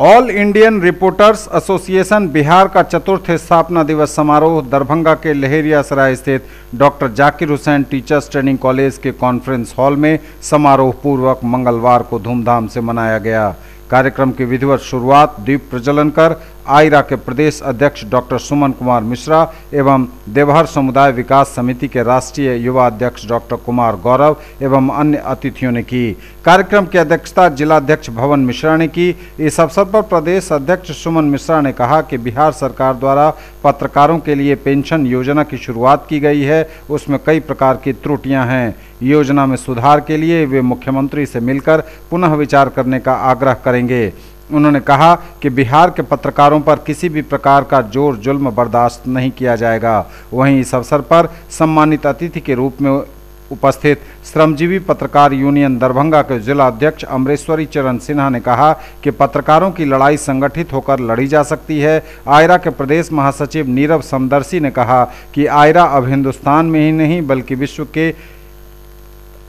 All Indian reporters association Bihar का चतुर्थ स्थापना दिवस समारोह दरभंगा के लहेरियासराय स्थित doctor Zakir Hussain teachers training college के कॉन्फ्रेंस हॉल में समारोह पूर्वक मंगलवार को धूमधाम से मनाया गया। कार्यक्रम की विधिवत शुरुआत दीप प्रज्वलन कर आयरा के प्रदेश अध्यक्ष डॉक्टर सुमन कुमार मिश्रा एवं देवहर समुदाय विकास समिति के राष्ट्रीय युवा अध्यक्ष डॉक्टर कुमार गौरव एवं अन्य अतिथियों ने की। कार्यक्रम की अध्यक्षता जिलाध्यक्ष भवन मिश्रा ने की। इस अवसर पर प्रदेश अध्यक्ष सुमन मिश्रा ने कहा कि बिहार सरकार द्वारा पत्रकारों के लिए पेंशन योजना की शुरुआत की गई है, उसमें कई प्रकार की त्रुटियां हैं। योजना में सुधार के लिए वे मुख्यमंत्री से मिलकर पुनः विचार करने का आग्रह करेंगे। उन्होंने कहा कि बिहार के पत्रकारों पर किसी भी प्रकार का जोर जुल्म बर्दाश्त नहीं किया जाएगा। वहीं इस अवसर पर सम्मानित अतिथि के रूप में उपस्थित श्रमजीवी पत्रकार यूनियन दरभंगा के जिला अध्यक्ष अमरेश्वरी चरण सिन्हा ने कहा कि पत्रकारों की लड़ाई संगठित होकर लड़ी जा सकती है। आयरा के प्रदेश महासचिव नीरव समदर्शी ने कहा कि आयरा अब हिंदुस्तान में ही नहीं बल्कि विश्व के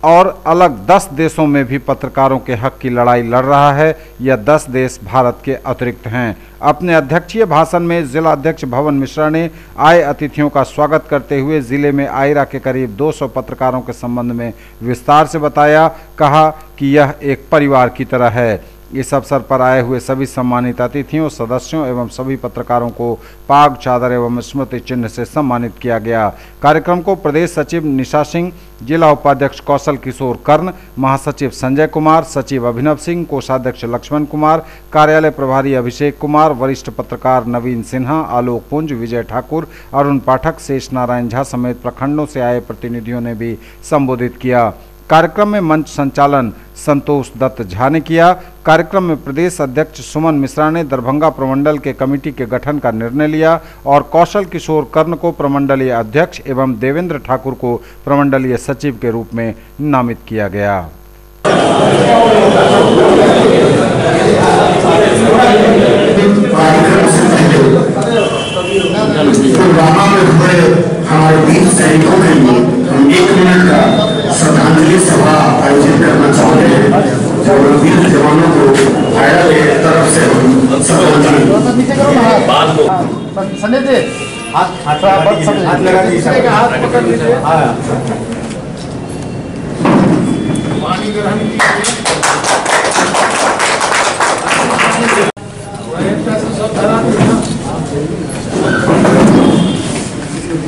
और अलग 10 देशों में भी पत्रकारों के हक की लड़ाई लड़ रहा है। यह 10 देश भारत के अतिरिक्त हैं। अपने अध्यक्षीय भाषण में जिला अध्यक्ष भवन मिश्रा ने आए अतिथियों का स्वागत करते हुए जिले में आयरा के करीब 200 पत्रकारों के संबंध में विस्तार से बताया। कहा कि यह एक परिवार की तरह है। इस अवसर पर आए हुए सभी सम्मानित अतिथियों, सदस्यों एवं सभी पत्रकारों को पाग, चादर एवं स्मृति चिन्ह से सम्मानित किया गया। कार्यक्रम को प्रदेश सचिव निशा सिंह, जिला उपाध्यक्ष कौशल किशोर कर्ण, महासचिव संजय कुमार, सचिव अभिनव सिंह, कोषाध्यक्ष लक्ष्मण कुमार, कार्यालय प्रभारी अभिषेक कुमार, वरिष्ठ पत्रकार नवीन सिन्हा, आलोक पुंज, विजय ठाकुर, अरुण पाठक, शेष नारायण झा समेत प्रखंडों से आए प्रतिनिधियों ने भी संबोधित किया। कार्यक्रम में मंच संचालन संतोष दत्त झा ने किया। कार्यक्रम में प्रदेश अध्यक्ष सुमन मिश्रा ने दरभंगा प्रमंडल के कमेटी के गठन का निर्णय लिया और कौशल किशोर कर्ण को प्रमंडलीय अध्यक्ष एवं देवेंद्र ठाकुर को प्रमंडलीय सचिव के रूप में नामित किया गया। हमारे वीर सैनिकों के लिए हम 1 मिनट का श्रद्धांजलि सभा आयोजित करना चाहते हैं। जो वीर जवानों को आयरा के तरफ से हम श्रद्धांजलि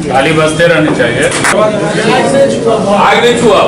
खाली बसते रहनी चाहिए। आग नहीं छुआ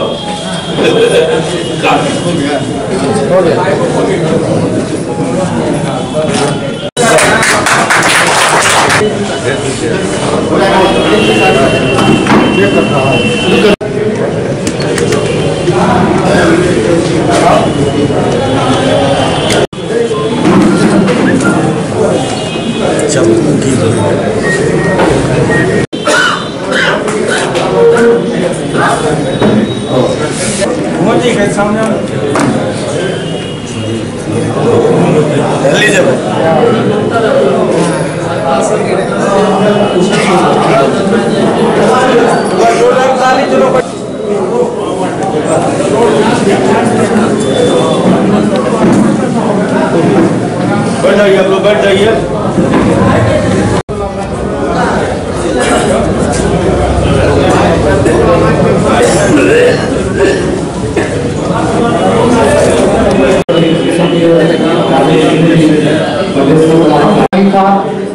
बैठ जाइए।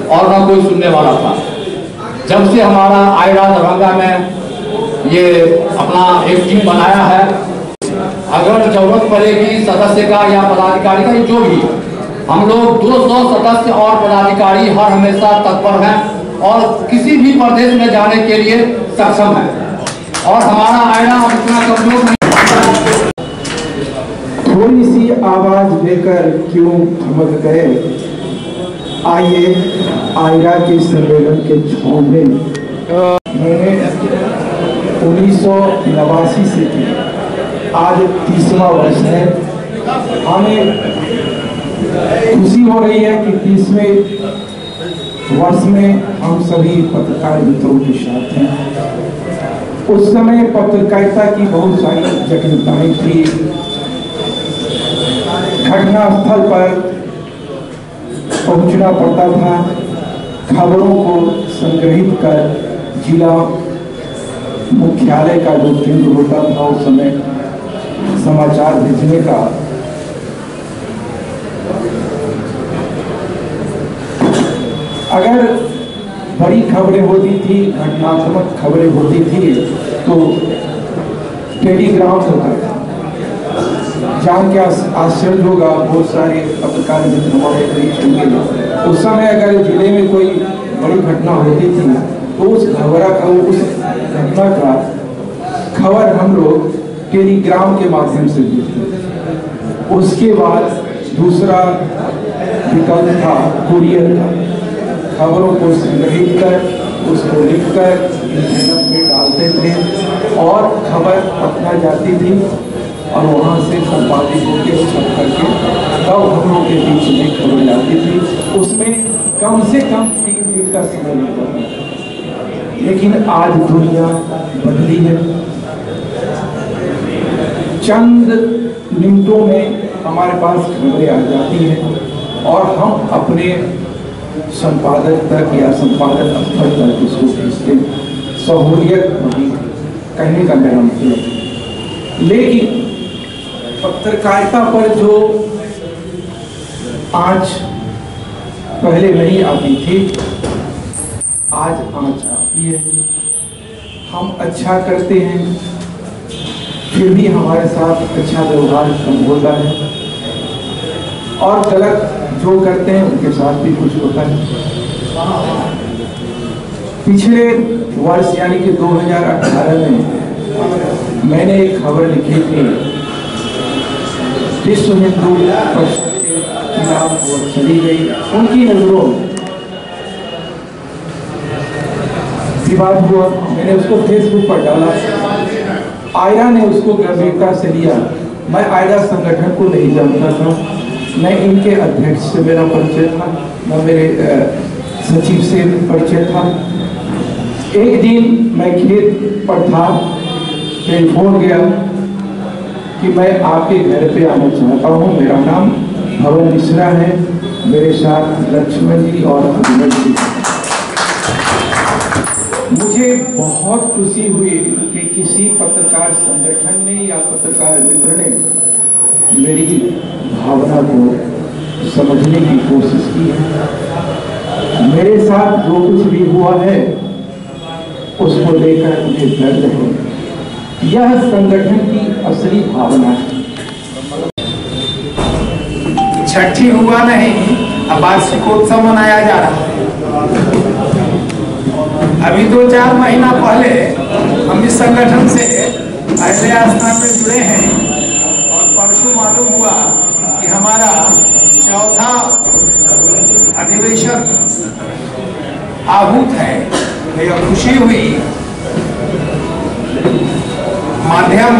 और ना कोई सुनने वाला था। जब से हमारा आयरा दरभंगा में ये अपना एक टीम बनाया है, अगर जरूरत पड़ेगी सदस्य का या पदाधिकारी का, जो भी, हम लोग 200 सदस्य और पदाधिकारी हर हमेशा तत्पर हैं और किसी भी प्रदेश में जाने के लिए सक्षम है। और हमारा आयरा इतना कमजोर नहीं। थोड़ी सी आवाज लेकर क्यों थमक गए, आइए आयरा के सम्मेलन के छांव में मैंने 1989 से की, आज 30वां वर्ष है। हमें खुशी हो रही है कि 30वें वर्ष में हम सभी पत्रकार मित्रों के साथ हैं। उस समय पत्रकारिता की बहुत सारी जटिलताएं थी। घटनास्थल पर पहुंचना पड़ता था, खबरों को संग्रहित कर जिला मुख्यालय का जो केंद्र होता था उस समय समाचार भेजने का अगर बड़ी खबरें होती थी, घटनात्मक खबरें होती थी तो टेलीग्राम होता था। जान के आश्चर्य होगा, बहुत सारे पत्रकार मित्र हमारे बीच होंगे। उस समय अगर जिले में कोई बड़ी घटना होती थी तो उस घटना का खबर हम लोग टेलीग्राम के माध्यम से देते। उसके बाद दूसरा विकल्प था कुरियर का। खबरों को संग्रहित कर उसको लिखकर इंटरनेट में डालते थे और खबर पटना जाती थी और वहाँ से संपादित होकर छप करके तब हम लोग के बीच में खबर जाती थी। उसमें कम से कम 3 दिन का समय लगता था। लेकिन आज दुनिया बदली है। चंद मिनटों में हमारे पास खबरें आ जाती हैं और हम अपने संपादक तक या संपादक स्थल तक उसको भेजते हैं। सहूलियत कहने का मेरा मतलब। लेकिन पत्रकारिता पर जो आँच पहले नहीं आती थी, आज आँच आती है। हम अच्छा करते हैं फिर भी हमारे साथ अच्छा व्यवहार कम होता है और गलत जो करते हैं उनके साथ भी कुछ होता है। पिछले वर्ष यानी कि 2018 में मैंने एक खबर लिखी थी, विश्व हिंदू परिषद के खिलाफ वो चली गई। उनकी नजरों में विवाद हुआ, मैंने उसको फेसबुक पर डाला। आयरा ने उसको गंभीरता से लिया। मैं आयरा संगठन को नहीं जानता था, न इनके अध्यक्ष से मेरा परिचय था, न मेरे सचिव से परिचय था। एक दिन मैं खेत पर था, टेलीफोन गया कि मैं आपके घर पे आना चाहता हूँ। मेरा नाम भवन मिश्रा है, मेरे साथ लक्ष्मण जी और अभिनव जी। मुझे बहुत खुशी हुई कि किसी पत्रकार संगठन ने या पत्रकार मित्र ने मेरी भावना को समझने की कोशिश की है। मेरे साथ जो कुछ भी हुआ है उसको लेकर मुझे दर्द है। यह संगठन की असली भावना है। छठी हुआ नहीं, अब वार्षिकोत्सव मनाया जा रहा है। अभी 2-4 महीना पहले हम इस संगठन से पहले स्थान में जुड़े हैं और परसों मालूम हुआ कि हमारा 4था अधिवेशन आहूत है। मुझे खुशी हुई। माध्यम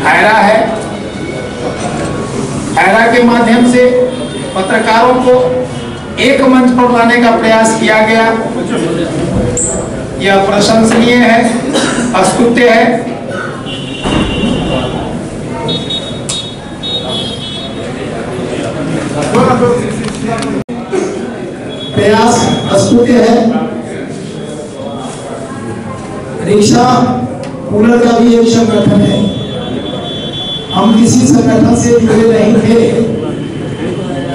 आयरा है, आयरा के माध्यम से पत्रकारों को एक मंच पर लाने का प्रयास किया गया। यह प्रशंसनीय है, स्तुत्य है। प्रयास स्तुत्य है। रिक्शा कूलर का भी एक संगठन है। हम किसी संगठन से जुड़े नहीं थे,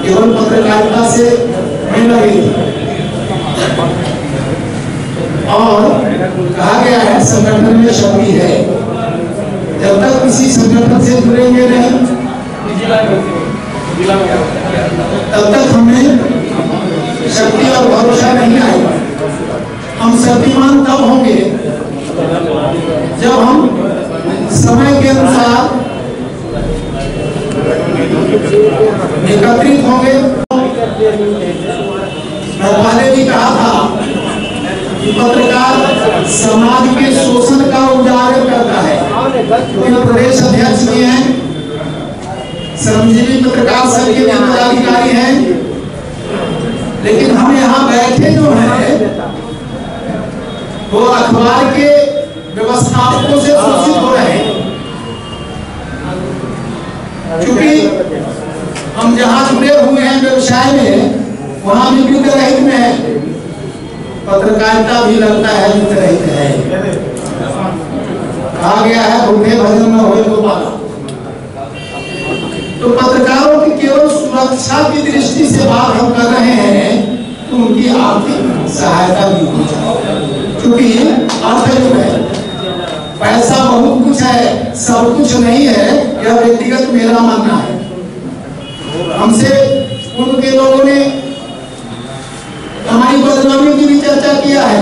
केवल पत्रकारिता से नहीं लगे थे। और कहा गया है संगठन में शक्ति है। जब तक किसी संगठन से जुड़ेंगे नहीं तब तक हमें शक्ति और भरोसा नहीं आएगा। हम शक्तिमान तब होंगे जब हम समय के अनुसार एकत्रित होंगे। मैं पहले भी कहा था कि पत्रकार समाज के शोषण का उजागर करता है। क्योंकि प्रदेश अध्यक्ष भी हैं, श्रमजीवी पत्रकार संघ के पदाधिकारी हैं, लेकिन हम यहाँ बैठे जो हैं वो अखबार के व्यवस्थापकों से शोषित हो रहे हैं। क्योंकि हम जहाँ जुड़े हुए हैं व्यवसाय में, वहां भी युद्ध रहित में है, पत्रकारिता भी लगता है युद्ध रहित है। कहा गया है भूखे भजन न होए तो पाला। तो पत्रकारों की केवल सुरक्षा की दृष्टि से बात हम कर रहे हैं तो उनकी आर्थिक सहायता भी हो जाए, क्योंकि अर्थयुग है, पैसा बहुत कुछ है, सब कुछ नहीं है, यह व्यक्तिगत मेरा मानना है। हमसे पूर्व के लोगों ने हमारी बदनामी की भी चर्चा किया है।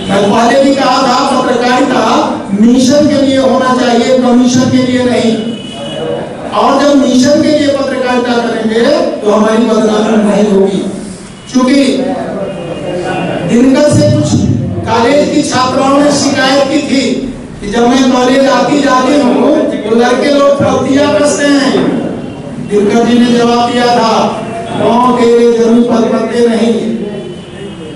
मैं पहले भी कहा था पत्रकारिता मिशन के लिए होना चाहिए, कमीशन के लिए नहीं। और जब मिशन के लिए पत्रकारिता करेंगे तो हमारी बदनामी नहीं होगी, क्योंकि दिनकर से कुछ कॉलेज की छात्राओं ने शिकायत की थी कि जब मैं कॉलेज आती जाती हूँ तो लड़के लोग फर्तियां कसते हैं। दिनकर जी ने जवाब दिया था, पाँव तेरे जमीन पर पड़ते नहीं,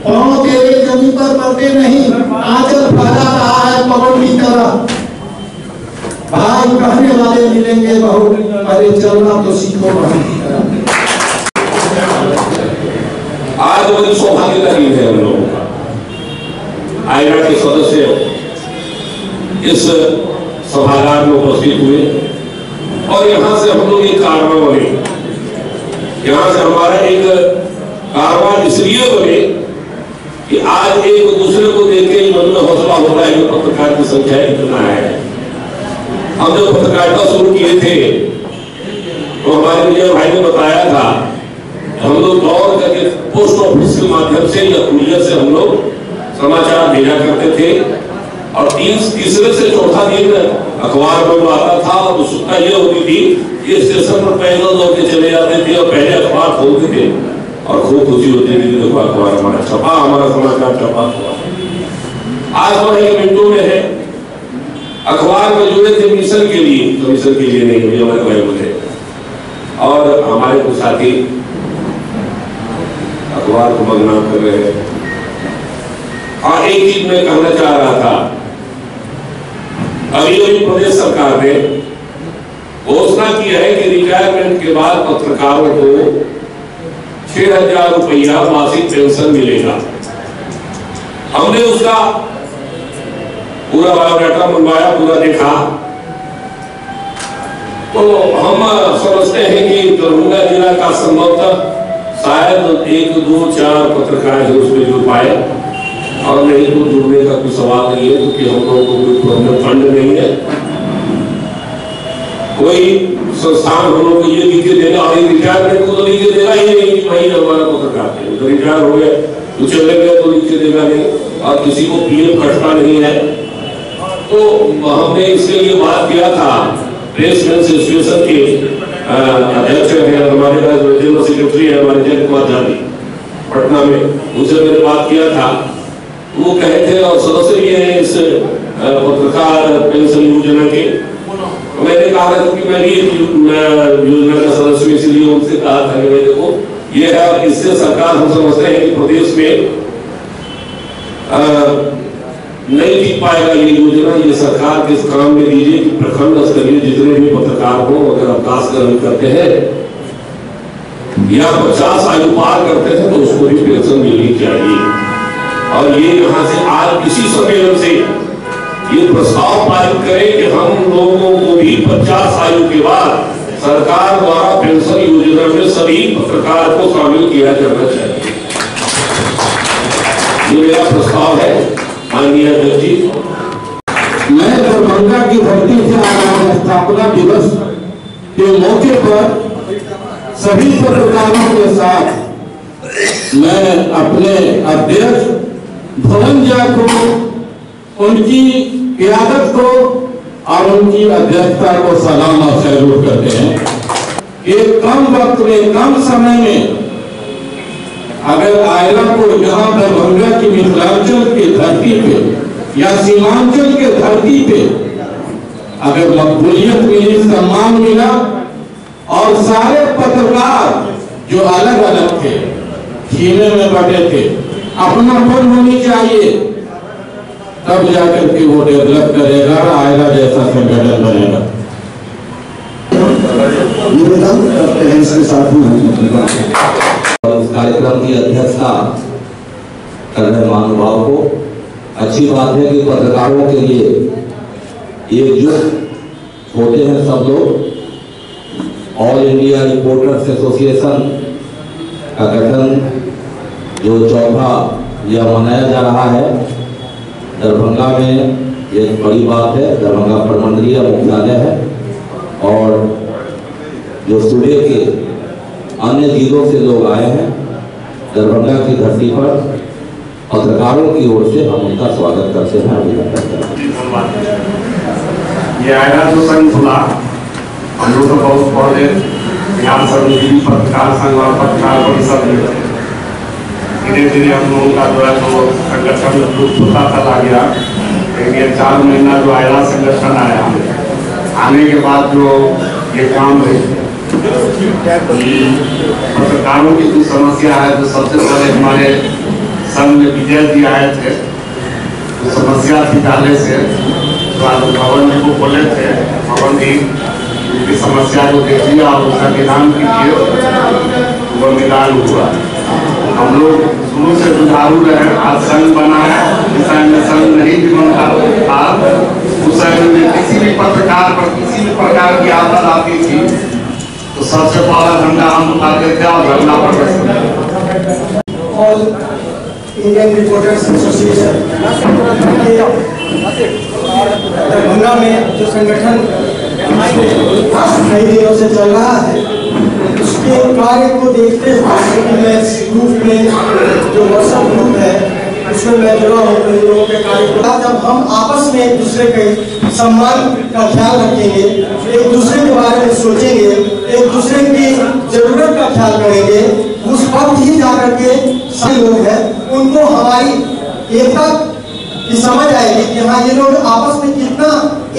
पाँव तेरे जमीन पर पड़ते नहीं, आंचल फैला रहा है पवन की तरह। भाई कहने वाले मिलेंगे बहुत, अरे चलना तो सीखो बहन की तरह। आज बड़ी सौभाग्य का दिन है हम लोगों का। आयरा के सदस्य इस सभागार में उपस्थित हुए और यहाँ से हम लोग एक कारवां बने। यहाँ से हमारा एक कारवां इसलिए बने कि आज एक दूसरे को देख के मन में हौसला हो रहा है कि पत्रकार की संख्या कितना है। हम जब पत्रकारिता शुरू किए थे तो हमारे विजय भाई ने बताया था, हम लोग दौड़ करके पोस्ट ऑफिस के माध्यम से या कुरियर से हम लोग समाचार भेजा करते थे और तीसरे से चौथा दिन अखबार में आता था। और उत्सुकता ये होती थी कि स्टेशन पर पैदल दौड़ के चले जाते थे और पहले अखबार खोलते थे और खूब खुशी होती थी कि देखो अखबार हमारा छपा, हमारा समाचार छपा। आज वह एक मिनटों में है। अखबार में जुड़े थे मिशन के लिए, कमीशन के लिए नहीं, मुझे हमारे भाई बोले और हमारे कुछ साथी अखबार को बदनाम कर रहे हैं। और एक चीज मैं कहना चाह रहा था, अभी प्रदेश सरकार ने घोषणा की है कि रिटायरमेंट के बाद पत्रकारों को 6,000 रुपया मासिक पेंशन मिलेगा। हमने उसका पूरा बायोडाटा मंगवाया, पूरा देखा तो हम समझते हैं कि दरभंगा जिला का संभवतः शायद 1, 2, 4 पत्रकार जो उसमें जुड़ पाए और नहीं तो जुड़ने का कोई सवाल नहीं है, क्योंकि हम लोगों को कोई प्रॉब्लम फंड नहीं है। कोई संस्थान हम लोग को ये लिख के देगा और रिटायरमेंट को तो लिख के देगा ही नहीं कि भाई हमारा पत्रकार है, तो रिटायर हो गए तो चले गए तो लिख के देगा नहीं और किसी को पीएम कटता नहीं है। तो हमने इसके लिए बात किया था, प्रेस एसोसिएशन के अध्यक्ष है हमारे जनरल सेक्रेटरी है हमारे जय कुमार जानी पटना में, उनसे मैंने बात किया था। वो कहे थे और सदस्य भी है इस पत्रकार पेंशन योजना के। मैंने कहा था कि मैं भी योजना का सदस्य हूं, इसलिए उनसे कहा था कि देखो ये है और इससे सरकार हम समझते हैं कि प्रदेश में नहीं जीत पाएगा ये योजना। ये सरकार के काम में दीजिए कि प्रखंड स्तरीय जितने भी पत्रकार हो अगर अवकाश ग्रहण करते हैं या 50 आयु पार करते हैं तो उसको भी पेंशन मिलनी चाहिए। और ये यहाँ से आज इसी सम्मेलन से ये प्रस्ताव पारित करें कि हम लोगों को भी 50 आयु के बाद सरकार द्वारा पेंशन योजना में सभी पत्रकार को शामिल किया जाना चाहिए। ये मेरा प्रस्ताव है माननीय अध्यक्ष जी। मैं दरभंगा की धरती से आ रहा हूं। स्थापना दिवस के मौके पर सभी पत्रकारों के साथ मैं अपने अध्यक्ष धनंजय को, उनकी क़यादत को और उनकी अध्यक्षता को सलाम और सैल्यूट करते हैं। एक कम वक्त में, कम समय में अगर आयरा को यहाँ दरभंगा की मिथिलांचल की धरती पे या सीमांचल के धरती पे अगर मकबूलियत मिली, सम्मान मिला और सारे पत्रकार जो अलग अलग थे, खीने में बटे थे, अपनापन होनी चाहिए, तब जाकर के वो डेवलप करेगा, आयरा जैसा संगठन बनेगा। निवेदन करते हैं इसके साथ में कार्यक्रम की अध्यक्षता कर रहे महानुभाव को। अच्छी बात है कि पत्रकारों के लिए एकजुट होते हैं सब लोग। ऑल इंडिया रिपोर्टर्स एसोसिएशन का गठन जो चौथा यह मनाया जा रहा है दरभंगा में, एक बड़ी बात है। दरभंगा प्रमंडलीय मुख्यालय है और जो सूबे के अन्य जिलों से लोग आए हैं दरभंगा की धरती पर, पत्रकारों की ओर से हम उनका स्वागत करते हैं, अभिनंदन करते हैं। ये आएगा जो संघ खुला, हम लोग तो बहुत पहले बिहार समिति पत्रकार संघ और पत्रकार परिषद में थे। धीरे धीरे हम लोगों का जो है तो संगठन रूप होता चला गया। लेकिन ये 4 महीना जो आयरा संगठन आया, आने के बाद जो ये काम है पत्रकारों की जो समस्या है, जो सबसे पहले हमारे संघ में विजय जी आए थे, तो समस्या थी पहले से, भवन जी को बोले थे, भवन जी की समस्या को देख लिया और उसका निदान कीजिए, वो निदान हुआ। हम लोग शुरू से जुझारू रहे, आज संघ बना है। इस समय में संघ नहीं भी बनता था, उस समय में किसी भी पत्रकार पर किसी भी प्रकार की आपदा आती थी तो सबसे पहला झंडा हम उठाते थे और धरना प्रदर्शन। इंडियन रिपोर्टर्स एसोसिएशन दरभंगा में जो संगठन कई दिनों से चल रहा है, उसके कार्य को देखते हुए मैं इस ग्रुप में जो व्हाट्सएप ग्रुप है उसमें मैं जुड़ा हूँ लोगों के कार्य को। जब हम आपस में एक दूसरे के सम्मान का ख्याल रखेंगे, एक दूसरे के बारे में सोचेंगे, एक दूसरे की जरूरत का ख्याल करेंगे, उस वक्त ही जाकर के सभी लोग हैं उनको हमारी एकता की समझ आएगी कि हाँ ये लोग आपस में कितना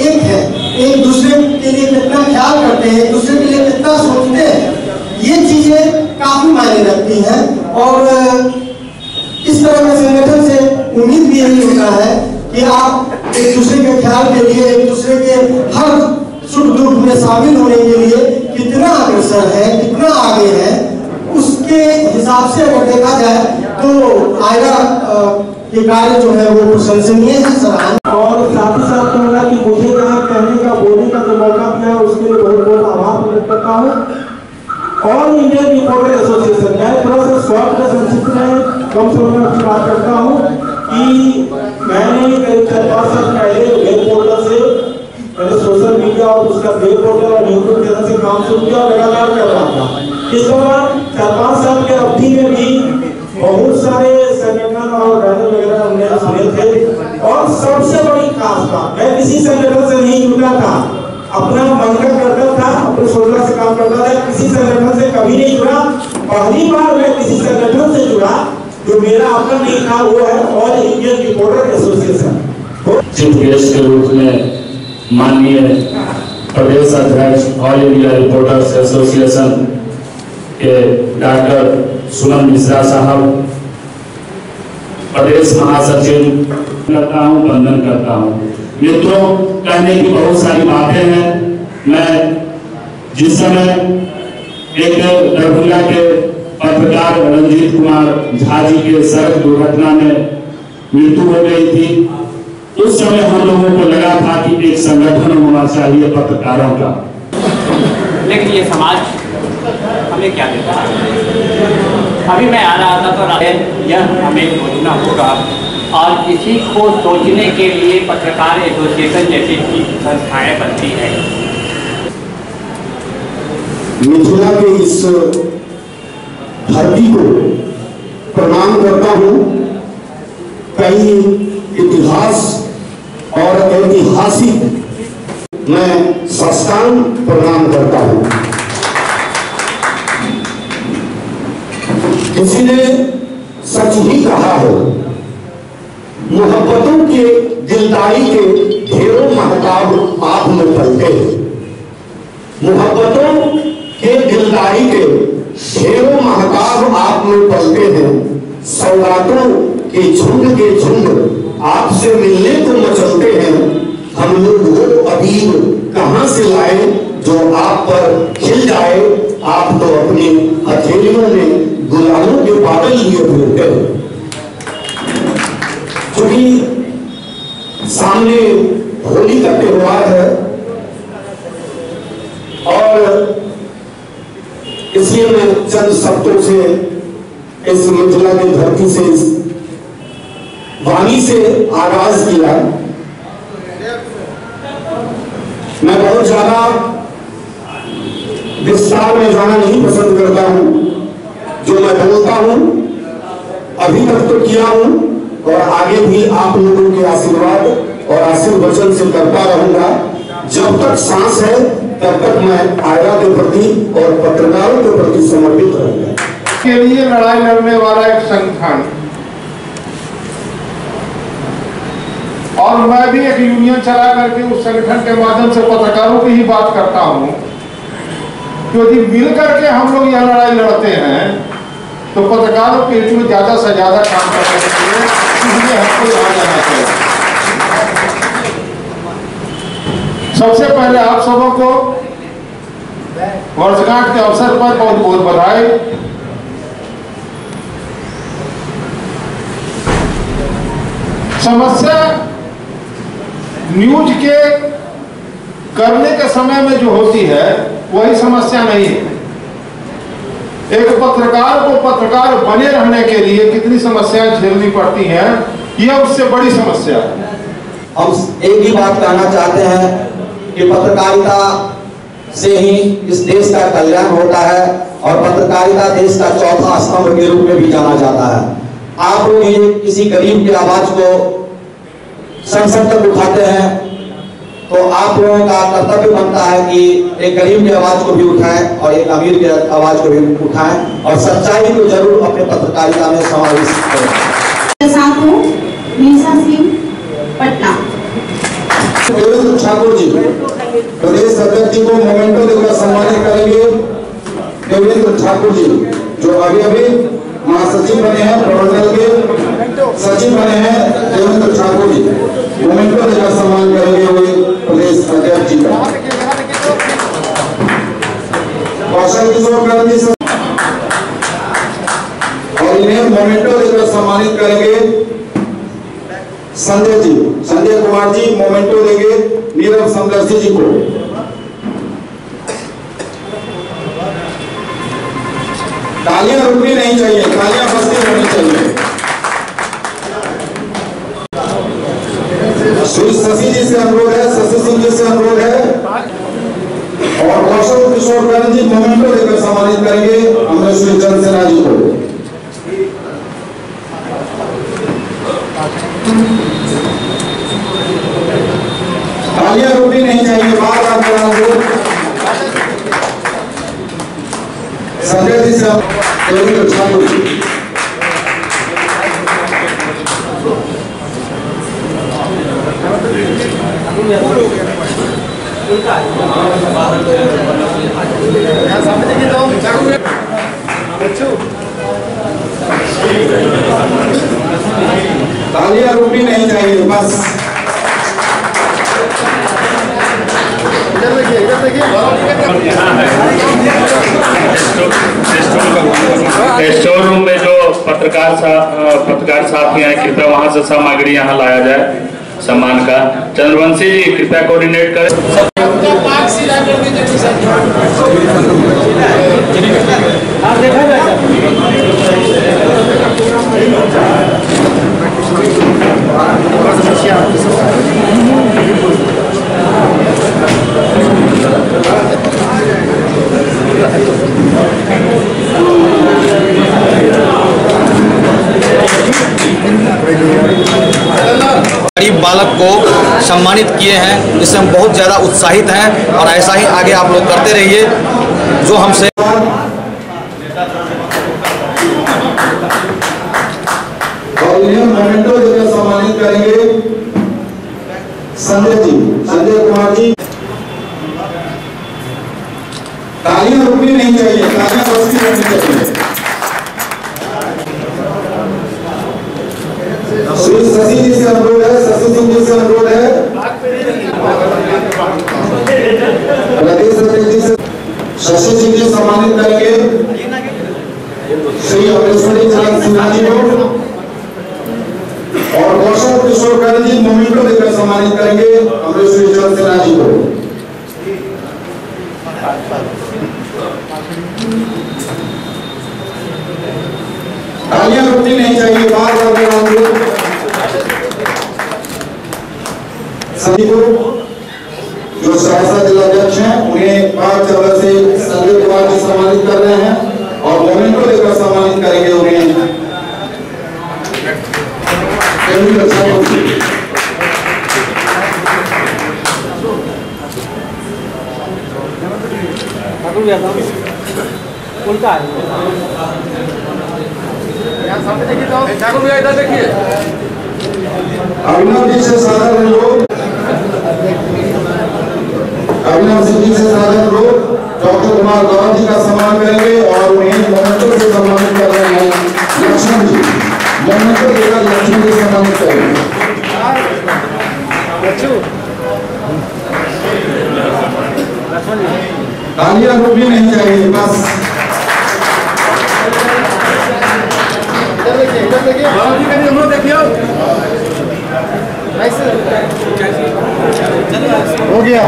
एक है, एक दूसरे के लिए कितना ख्याल करते हैं, एक दूसरे के लिए कितना सोचते हैं। ये चीजें काफी मायने रखती हैं और इस तरह के संगठन से उम्मीद भी यही होता है कि आप एक दूसरे के ख्याल के लिए, एक दूसरे के हर सुख दुख में शामिल होने के लिए कितना अग्रसर है, कितना आगे है, उसके हिसाब से अगर देखा जाए तो आयरा के कार्य जो है वो प्रशंसनीय है, सराहनीय। और साथ ही साथ कहूँगा कि मुझे यहाँ कहने का, बोलने का जो मौका दिया उसके लिए बहुत बहुत आभार प्रकट करता हूँ। ऑल इंडियन रिपोर्टर एसोसिएशन, मैं थोड़ा सा शॉर्ट में संक्षिप्त में कम से कम अपनी बात करता हूँ कि मैंने करीब 4-5 साल पहले वेब पोर्टल से मैंने सोशल मीडिया और उसका वेब पोर्टल और यूट्यूब के तरह से काम शुरू किया और लगातार कर रहा था। इस दौरान 4-5 साल के अवधि में भी बहुत सारे संगठन और बैनर वगैरह हमने सुने थे। और सबसे बड़ी खास बात, मैं किसी संगठन से नहीं जुड़ा था, अपना मन का करता था, अपने सोचना से काम करता था, किसी संगठन से कभी नहीं जुड़ा। पहली बार मैं किसी संगठन से जुड़ा जो मेरा अपना नहीं था, वो है all Indian reporter association. Chief guest के रूप में माननीय प्रदेश अध्यक्ष ऑल इंडिया रिपोर्टर्स एसोसिएशन के डॉक्टर सुमन मिश्रा साहब, प्रदेश महासचिव करता हूँ, वंदन करता हूँ। मित्रों, कहने की बहुत सारी बातें हैं। मैं जिस समय एक दरभंगा के पत्रकार रंजीत कुमार झा जी के सड़क दुर्घटना में मृत्यु हो गई थी, उस समय हम लोगों को लगा था कि एक संगठन होना चाहिए पत्रकारों का, लेकिन ये समाज हमें क्या देता है। अभी मैं आ रहा था तो यह हमें सोचना होगा और इसी को सोचने के लिए पत्रकार एसोसिएशन जैसी संस्थाएं बनती हैं। मिथिला के इस धरती को प्रणाम करता हूँ। कई इतिहास और ऐतिहासिक मैं साष्टांग प्रणाम करता हूँ। किसी ने सच ही कहा है, मोहब्बतों के दिलदारी के ढेरों महताब आप में पलते हैं। मोहब्बतों के दिलदारी के ढेरों महताब आप में पलते हैं। सौगातों के झुंड आपसे मिलने को मचलते हैं। हम लोग वो अदीब कहां से लाए जो आप पर खिल जाए। आप तो अपनी हथेलियों में गुलालों के बादल लिए हुए थे, क्योंकि सामने होली का त्योहार है और इसलिए मैं चंद शब्दों से इस मिथिला की धरती से, इस वाणी से आगाज किया। मैं बहुत ज्यादा विस्तार में जाना नहीं पसंद करता हूं। जो मैं बोलता हूं अभी तक तो किया हूं और आगे भी आप लोगों के आशीर्वाद और आशीर्वचन से करता रहूंगा। जब तक सांस है तब तक मैं आयरा के प्रति और पत्रकारों के प्रति समर्पित रहूंगा। के लिए लड़ाई लड़ने वाला एक संगठन, और मैं भी एक यूनियन चला करके उस संगठन के माध्यम से पत्रकारों की ही बात करता हूं, क्योंकि मिलकर के हम लोग यह लड़ाई लड़ते हैं तो पत्रकारों के हित में ज्यादा से ज्यादा काम करने के लिए इसलिए हमको यहाँ जाना चाहिए। सबसे पहले आप सबों को वर्षगांठ के अवसर पर बहुत बहुत बधाई। समस्या न्यूज के करने के समय में जो होती है वही समस्या नहीं है। एक पत्रकार को पत्रकार बने रहने के लिए कितनी समस्याएं झेलनी पड़ती हैं, यह उससे बड़ी समस्या है। हम एक ही बात कहना चाहते हैं कि पत्रकारिता से ही इस देश का कल्याण होता है और पत्रकारिता देश का चौथा स्तंभ के रूप में भी जाना जाता है। आप लोग ये किसी गरीब की आवाज को संसद तक उठाते हैं तो आप लोगों का कर्तव्य बनता है कि एक गरीब की आवाज को भी उठाएं और एक अमीर की आवाज को भी उठाएं और सच्चाई को जरूर अपने पत्रकारिता में समावेश करें। साथ हूं मीसा सिंह पटना। देवेंद्र ठाकुर जी प्रदेश अध्यक्ष जी को मोमेंटो देकर सम्मानित करेंगे। देवेंद्र ठाकुर जी जो अभी अभी महासचिव बने हैं, प्रवर्तन के सचिव बने हैं, देवेंद्र ठाकुर जी मोमेंटो देकर सम्मान करेंगे हुए प्रदेश अध्यक्ष जी का। कौशल किशोर गांधी जी और इन्हें मोमेंटो देकर सम्मानित करेंगे संजय जी, संजय कुमार जी मोमेंटो देंगे नीरव समदर्शी जी को। तालियां रुकनी नहीं चाहिए, तालियां बजती रहनी चाहिए। श्री शशि जी से अनुरोध है, शशि सिंह जी से अनुरोध है और कौशल किशोर गांधी जी मोमेंटो देकर सम्मानित करेंगे हमने श्री चंद्रसेना जी को। तालियां रुकनी नहीं चाहिए, बार बार संजय जी से देवेंद्र ठाकुर जी। तालियां रुकनी नहीं चाहिए, बस स्टोर रूम में जो पत्रकार साथी हैं कृपया वहां से सामग्री यहाँ लाया जाए सम्मान का। चंद्रवंशी जी कृपया कोऑर्डिनेट करें। गरीब बालक को सम्मानित किए हैं, जिससे हम बहुत ज़्यादा उत्साहित हैं और ऐसा ही आगे आप लोग करते रहिए जो हमसे। और इन्हें मोमेंटो देकर सम्मानित करेंगे संजय जी, संजय कुमार जी। तालियां रुकनी नहीं चाहिए, तालियां बजती रहनी चाहिए। श्री शशि जी से अनुरोध है, शशि सिंह जी से अनुरोध है, प्रदेश अध्यक्ष जी से शशि सिंह जी सम्मानित करेंगे। श्री तालियां रुकनी नहीं चाहिए, बार बार सभी को जो सहरसा जिलाध्यक्ष हैं उन्हें 5 चंद्र से संजय कुमार जी सम्मानित कर रहे हैं और मोमेंट को लेकर सम्मानित करेंगे उन्हें। उल्टा है ठाकुर भैया, इधर देखिए। अभिनव जी से सादर अनुरोध, अभिनव सिंह जी से सादर अनुरोध डॉक्टर कुमार गौरव जी का सम्मान करेंगे और उन्हें मोमेंटो से सम्मानित कर रहे हैं लक्ष्मण जी। मोमेंटो देकर लक्ष्मण जी सम्मानित करेंगे। तालियां रुकनी नहीं चाहिए, बस हो गया।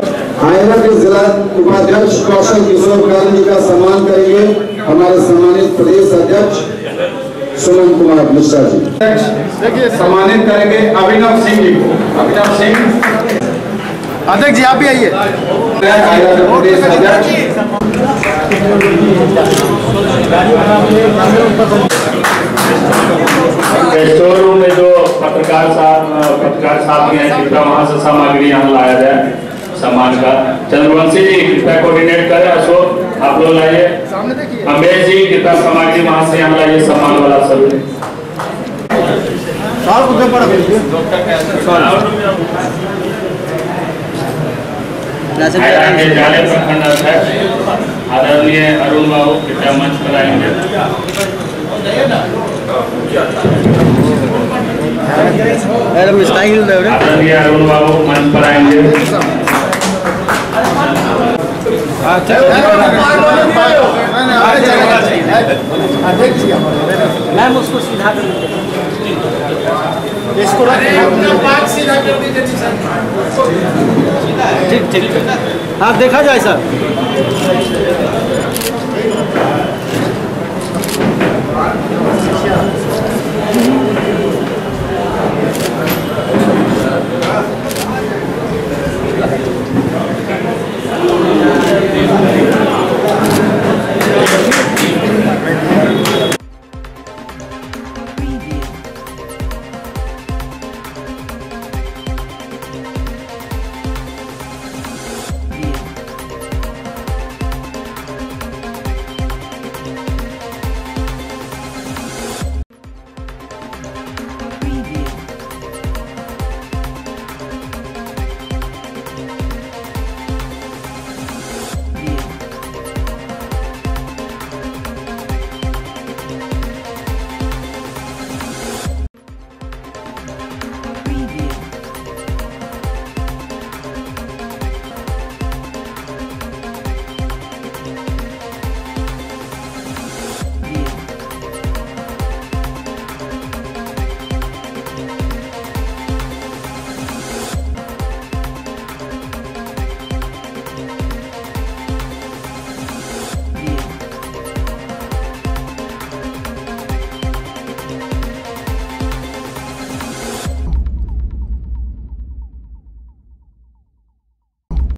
आयरा के जिला उपाध्यक्ष कौशल किशोर काल जी का सम्मान करेंगे हमारे सम्मानित प्रदेश अध्यक्ष सुमन कुमार मिश्रा जी। सम्मानित करेंगे अभिनव सिंह जी को। अभिनव सिंह अध्यक्ष जी, आप भी आइए। प्रदेश अध्यक्ष स्टोर रूम में जो पत्रकार साथी हैं, कृपया वहाँ से सामग्री यहाँ लाया जाए सम्मान का। चंद्रवंशी जी कृपया कोऑर्डिनेट करें। अशोक आप लोग लाइए। अम्बेश जी कृपया सामग्री वहाँ से यहाँ लाइए सम्मान वाला सभी। जाले प्रखंड अध्यक्ष आदरणीय अरुण बाबू कृपया मंच पर आएंगे। आदरणीय अरुण बाबू मंच पर आएंगे। मैम उसको सीधा कर इसको सीधा कर दीजिए। ठीक ठीक, हाँ देखा जाए सर।